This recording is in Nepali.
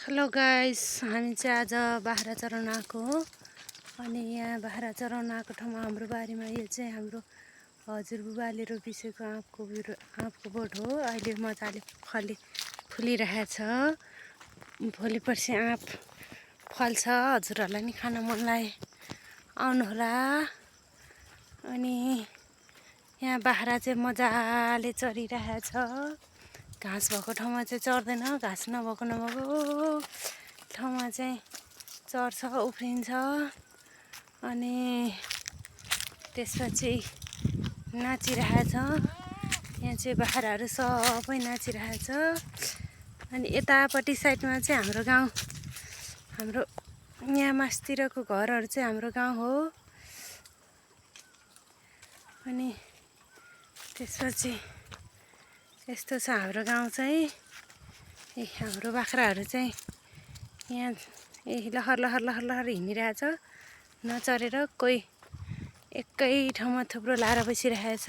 हेलो गाइस, हामी चाहिँ आज बाख्रा चराउन आएको हो। अनि यहाँ बाख्रा चराउन आएको ठाउँमा हाम्रो बारीमा यो चाहिँ हाम्रो हजुरबुबाले रोपिसकेको आँपको बोट हो। अहिले मजाले फुलिरहेछ। भोलि पर्सि आँप फल्छ। हजुरहरूलाई नि खान मन लागे आउनुहोला। अनि यहाँ बाख्रा चाहिँ मजाले चरिरहेछ। घाँस भएको ठाउँमा चाहिँ चर्दैन, घाँस नभएको ठाउँमा चाहिँ चर्छ, उफ्रिन्छ। अनि त्यसपछि नाचिरहेछ। यहाँ चाहिँ बाख्राहरू सबै नाचिरहेछ। अनि यतापट्टि साइडमा चाहिँ हाम्रो यहाँ मासतिरको घरहरू चाहिँ हाम्रो गाउँ हो। अनि त्यसपछि यस्तो छ हाम्रो गाउँ चाहिँ। हाम्रो बाख्राहरू चाहिँ यहाँ लहर हिँडिरहेछ, नचरेर कोही एकै ठाउँमा थुप्रो लाएर बसिरहेछ।